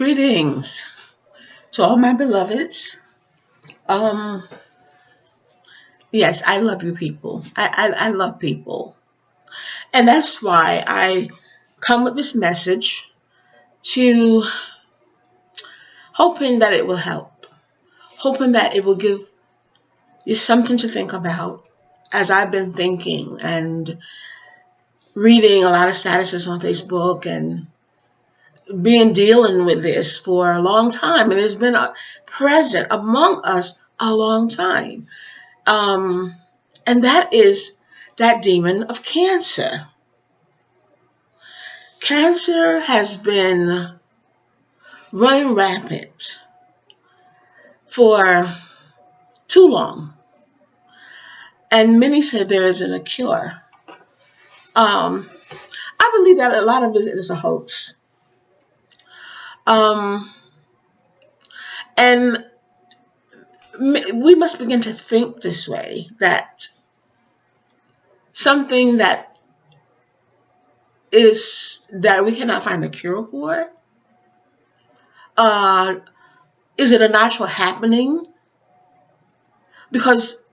Greetings to all my beloveds. Um, yes, I love you people. I love people. And that's why I come with this message to hoping that it will help, hoping that it will give you something to think about as I've been thinking and reading a lot of statuses on Facebook and being dealing with this for a long time. And it's been present among us a long time. And that is that demon of cancer. Cancer has been running rampant for too long. And many said there isn't a cure. I believe that a lot of it is a hoax. And we must begin to think this way, that something that we cannot find the cure for, is it a natural happening? Because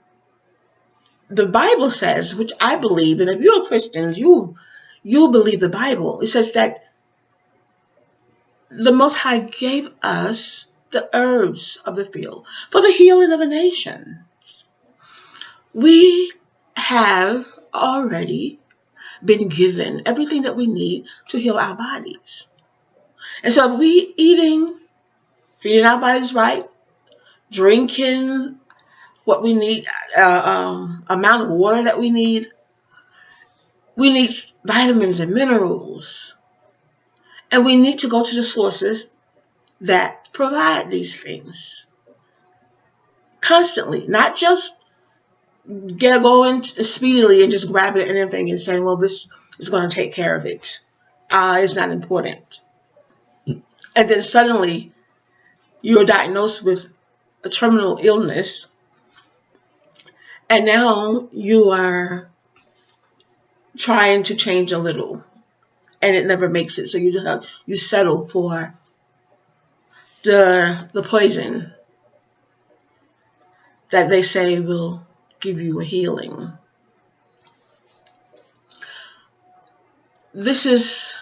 the Bible says, which I believe, and if you're Christians, you believe the Bible. It says that the Most High gave us the herbs of the field for the healing of the nation. We have already been given everything that we need to heal our bodies. And so if we feeding our bodies right, drinking what we need, amount of water that we need vitamins and minerals. And we need to go to the sources that provide these things constantly, not just go in speedily and just grab it and everything and say, well, this is going to take care of it. It's not important. And then suddenly you're diagnosed with a terminal illness, and now you are trying to change a little, and it never makes it. So you settle for the poison that they say will give you a healing. This is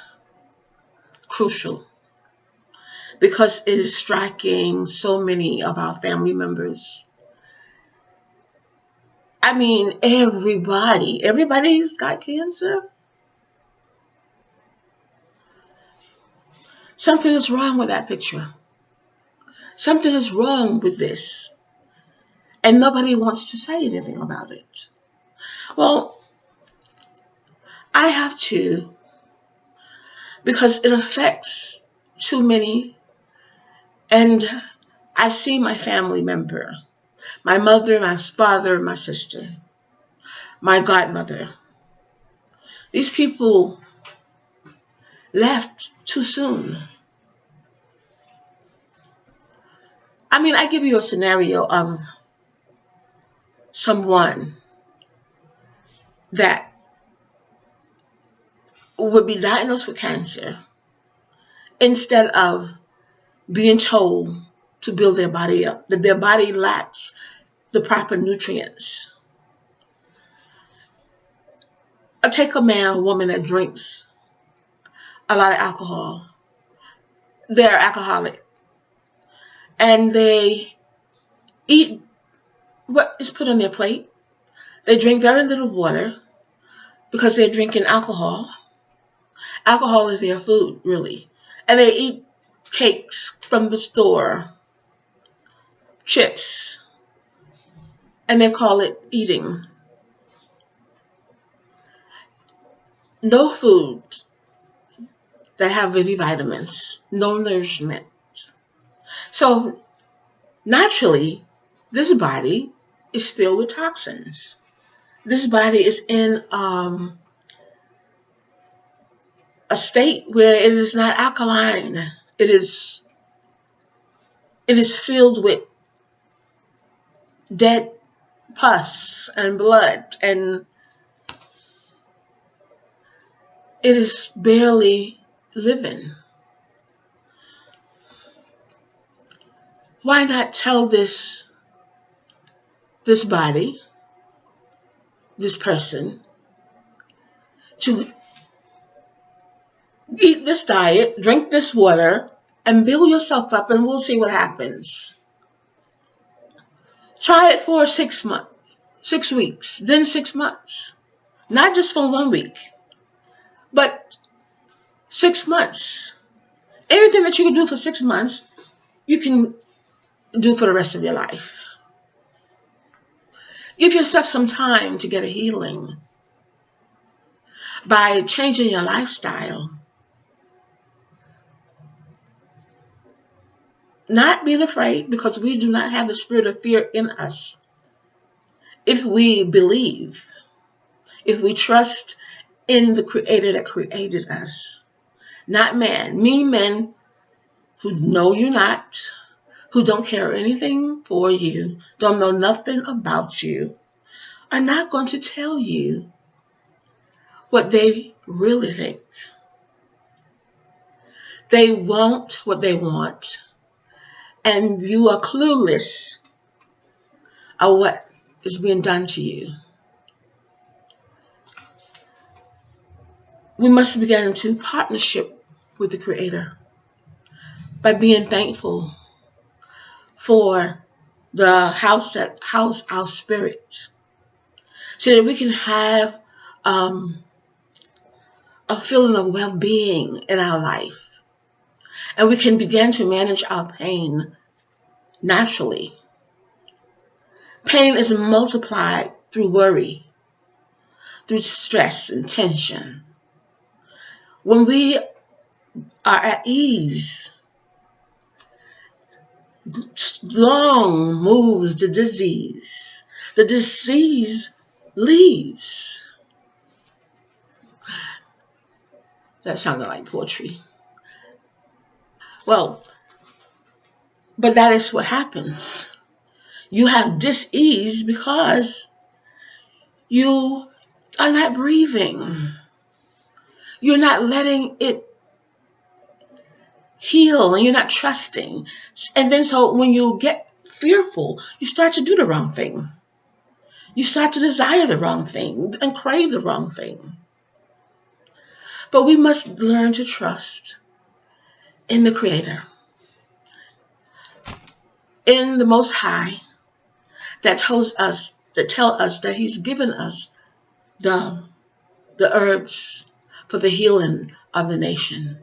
crucial because it is striking so many of our family members. I mean, everybody's got cancer. Something is wrong with that picture. Something is wrong with this. And nobody wants to say anything about it. Well, I have to, because it affects too many. And I've seen my family member, my mother, my father, my sister, my godmother. These people left too soon. I mean, I give you a scenario of someone that would be diagnosed with cancer instead of being told to build their body up, that their body lacks the proper nutrients. Or take a man or woman that drinks a lot of alcohol. They're alcoholic. And they eat what is put on their plate. They drink very little water because they're drinking alcohol. Alcohol is their food, really. And they eat cakes from the store, chips, and they call it eating. No food that have any vitamins, no nourishment. So naturally, this body is filled with toxins. This body is in a state where it is not alkaline. It is filled with dead pus and blood, and it is barely living. Why not tell this body, this person, to eat this diet, drink this water, and build yourself up, and we'll see what happens. Try it for 6 months, 6 weeks, then 6 months. Not just for 1 week, but 6 months. Anything that you can do for 6 months, you can do for the rest of your life. Give yourself some time to get a healing by changing your lifestyle. Not being afraid, because we do not have the spirit of fear in us. If we believe, if we trust in the Creator that created us, not man. Mean men who know you not, who don't care anything for you, don't know nothing about you, are not going to tell you what they really think. They want what they want, and you are clueless of what is being done to you. We must begin to partnership with the Creator by being thankful for the house that house our spirit, so that we can have a feeling of well-being in our life, and we can begin to manage our pain naturally. Pain is multiplied through worry, through stress and tension. When we are at ease, long moves the disease. The disease leaves. That sounded like poetry. Well, but that is what happens. You have dis-ease because you are not breathing. You're not letting it heal, and you're not trusting. And then so when you get fearful, you start to do the wrong thing. You start to desire the wrong thing and crave the wrong thing. But we must learn to trust in the Creator, in the Most High, that tell us that He's given us the herbs for the healing of the nation.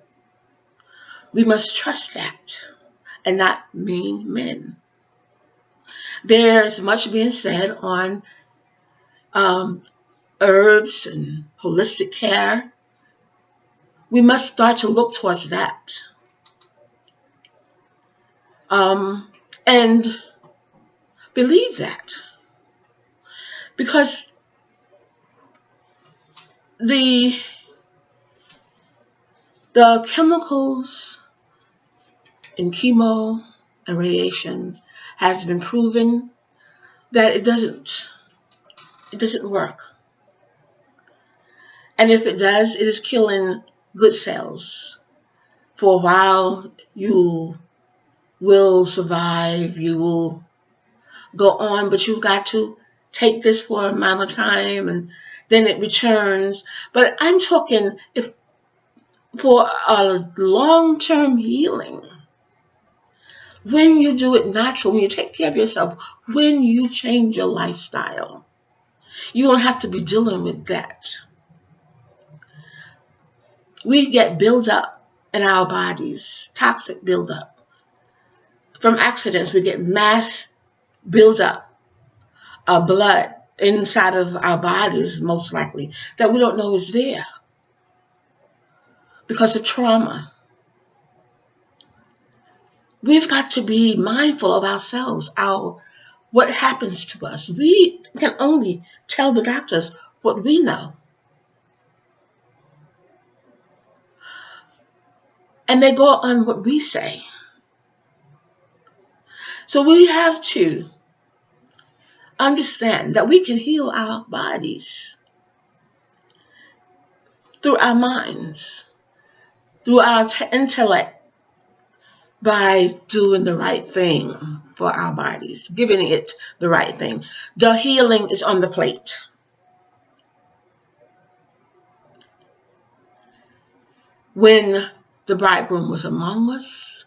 We must trust that, and not mean men. There's much being said on herbs and holistic care. We must start to look towards that. And believe that. Because the chemicals in chemo and radiation has been proven that it doesn't work. And if it does, it is killing good cells. For a while, you will survive, you will go on, but you've got to take this for an amount of time, and then it returns. But I'm talking for a long-term healing. When you do it natural, when you take care of yourself, when you change your lifestyle, you don't have to be dealing with that. We get built up in our bodies, toxic buildup. From accidents, we get mass buildup of blood inside of our bodies, most likely, that we don't know is there because of trauma. We've got to be mindful of ourselves, what happens to us. We can only tell the doctors what we know. And they go on what we say. So we have to understand that we can heal our bodies through our minds, through our intellect, by doing the right thing for our bodies, giving it the right thing. The healing is on the plate. When the bridegroom was among us,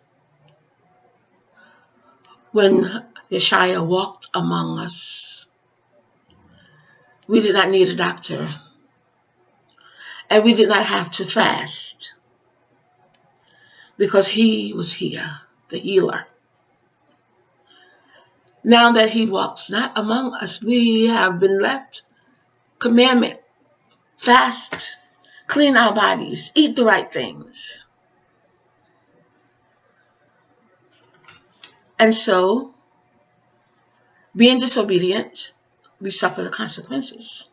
when Yeshua walked among us, we did not need a doctor, and we did not have to fast, because he was here, the healer. Now that he walks not among us, we have been left commandment: fast, clean our bodies, eat the right things. And so, being disobedient, we suffer the consequences.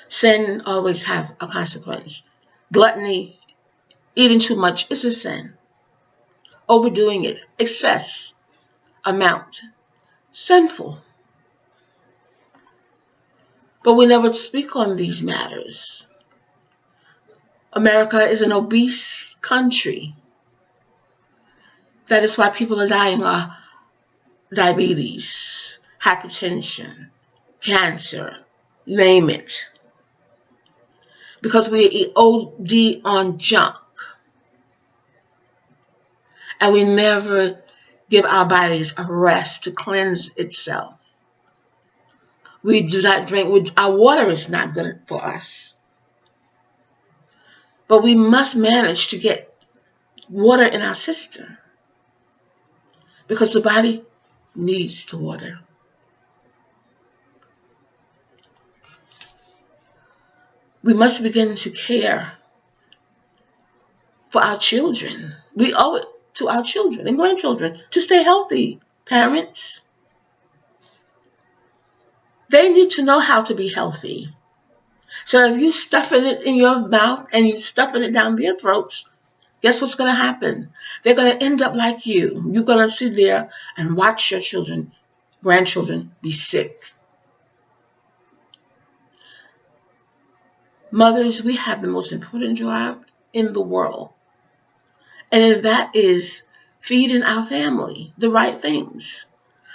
Sin always have a consequence. Gluttony, eating too much, is a sin. Overdoing it, excess, amount, sinful. But we never speak on these matters. America is an obese country. That is why people are dying of diabetes, hypertension, cancer, name it. Because we eat OD on junk. And we never give our bodies a rest to cleanse itself. We do not drink. Our water is not good for us. But we must manage to get water in our system, because the body needs the water. We must begin to care for our children. We owe it to our children and grandchildren to stay healthy. Parents, they need to know how to be healthy. So if you're stuffing it in your mouth and you're stuffing it down their throats, guess what's going to happen? They're going to end up like you. You're going to sit there and watch your children, grandchildren, be sick. Mothers, we have the most important job in the world. And that is feeding our family the right things,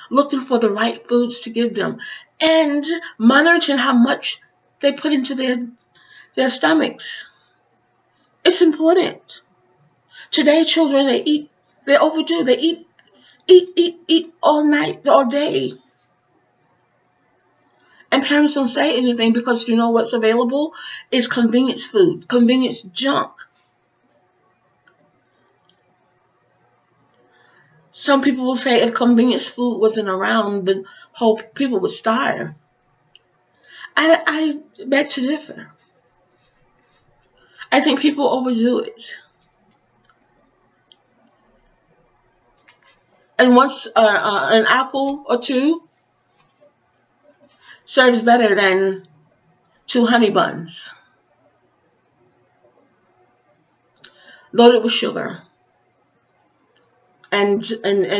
looking for the right foods to give them, and monitoring how much they put into their stomachs. It's important. Today, children, they overdo. They eat all night, all day. And parents don't say anything, because you know what's available is convenience food, convenience junk. Some people will say if convenience food wasn't around, the whole people would starve. I beg to differ. I think people overdo it. And once an apple or two serves better than 2 honey buns loaded with sugar and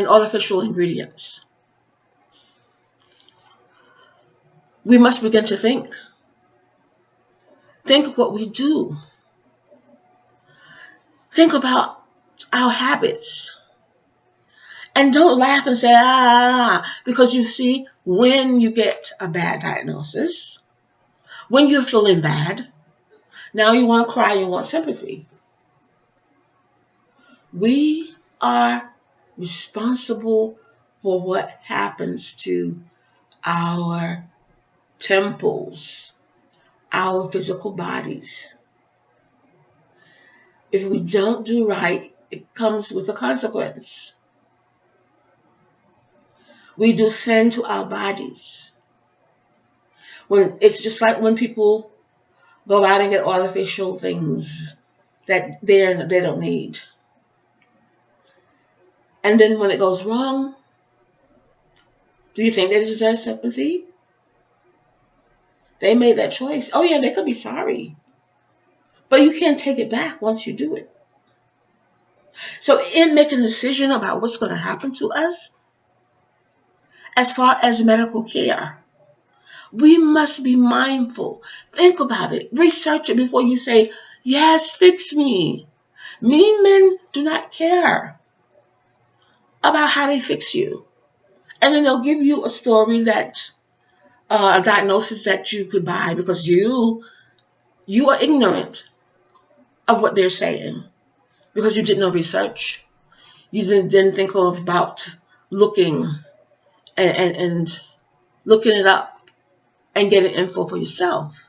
artificial ingredients. We must begin to think. Think of what we do. Think about our habits. And don't laugh and say, because you see, when you get a bad diagnosis, when you're feeling bad, now you want to cry, you want sympathy. We are responsible for what happens to our temples, our physical bodies. If we don't do right, it comes with a consequence. We do sin to our bodies. When it's just like when people go out and get artificial things that they don't need. And then when it goes wrong, do you think they deserve sympathy? They made that choice. Oh yeah, they could be sorry. But you can't take it back once you do it. So in making a decision about what's going to happen to us, as far as medical care, we must be mindful. Think about it. Research it before you say, yes, fix me. Mean men do not care. about how they fix you. And then they'll give you a story that, a diagnosis that you could buy because you are ignorant of what they're saying because you did no research. You didn't think about looking and looking it up and getting info for yourself.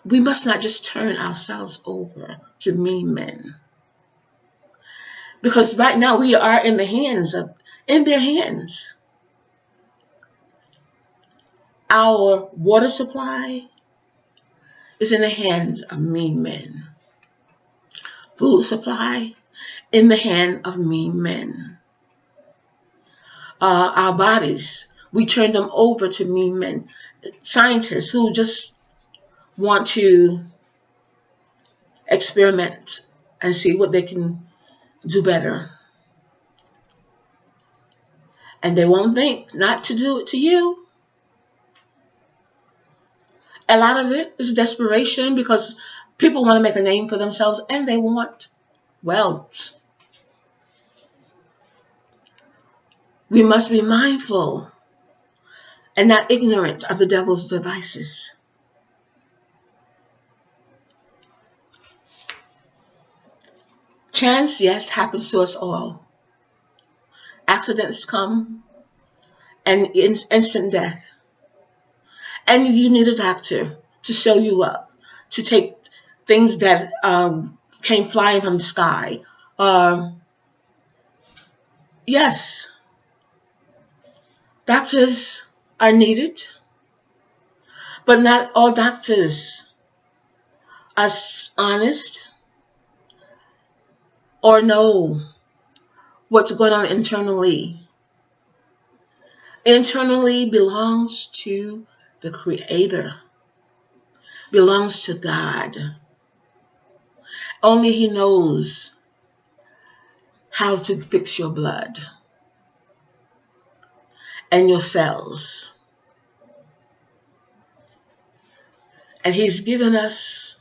We must not just turn ourselves over to mean men. Because right now we are in their hands. Our water supply is in the hands of mean men. Food supply in the hand of mean men. Our bodies, we turn them over to mean men. Scientists who just want to experiment and see what they can do better. And they won't think not to do it to you. A lot of it is desperation because people want to make a name for themselves and they want wealth. We must be mindful and not ignorant of the devil's devices. Chance, yes, happens to us all. Accidents come and instant death. And you need a doctor to show you up, to take things that came flying from the sky. Yes, doctors are needed, but not all doctors are honest or know what's going on internally. Internally belongs to the Creator, belongs to God. Only He knows how to fix your blood and your cells. And He's given us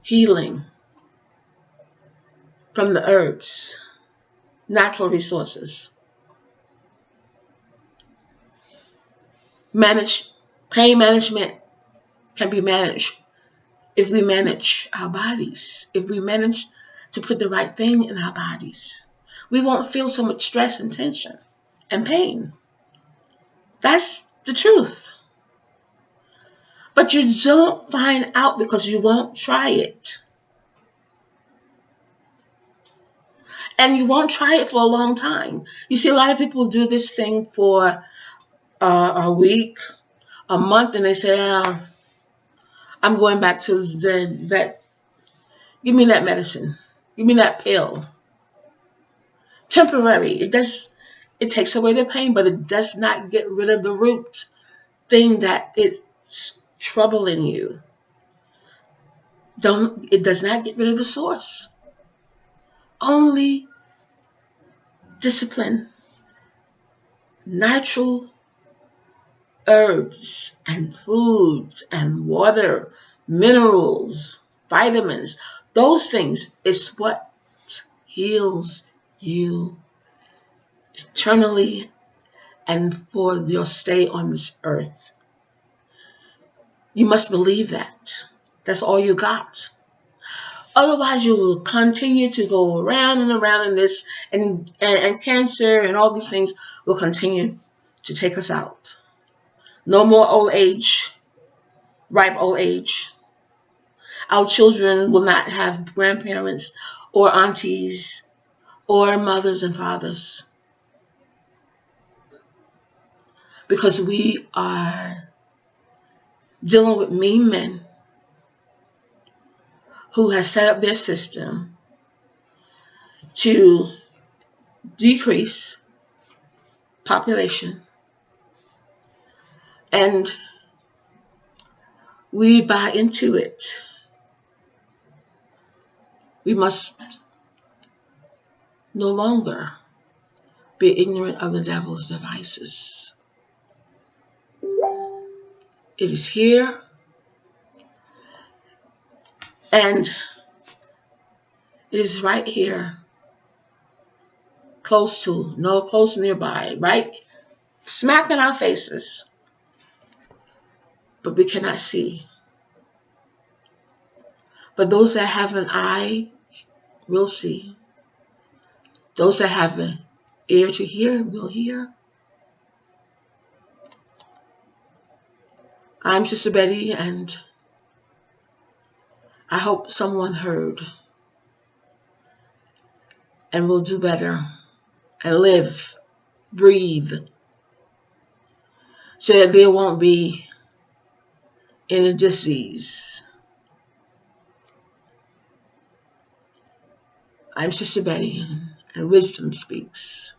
healing from the herbs, natural resources. Pain management can be managed if we manage our bodies, if we manage to put the right thing in our bodies. We won't feel so much stress and tension and pain. That's the truth. But you don't find out because you won't try it. And you won't try it for a long time. You see, a lot of people do this thing for a week, a month, and they say, I'm going back to that. Give me that medicine. Give me that pill. Temporary. It takes away the pain, but it does not get rid of the root thing that it's troubling you. It does not get rid of the source. Only discipline, natural herbs and foods and water, minerals, vitamins, those things is what heals you eternally and for your stay on this earth. You must believe that. That's all you got. Otherwise, you will continue to go around and around in this, and cancer and all these things will continue to take us out. No more old age, ripe old age. Our children will not have grandparents or aunties or mothers and fathers because we are dealing with mean men who has set up their system to decrease population. And we buy into it. We must no longer be ignorant of the devil's devices. It is here. And it is right here, close nearby, right smack in our faces, but we cannot see. But those that have an eye will see. Those that have an ear to hear will hear. I'm Sister Betty, and I hope someone heard and will do better and live, breathe, so that there won't be any disease. I'm Sister Betty, and wisdom speaks.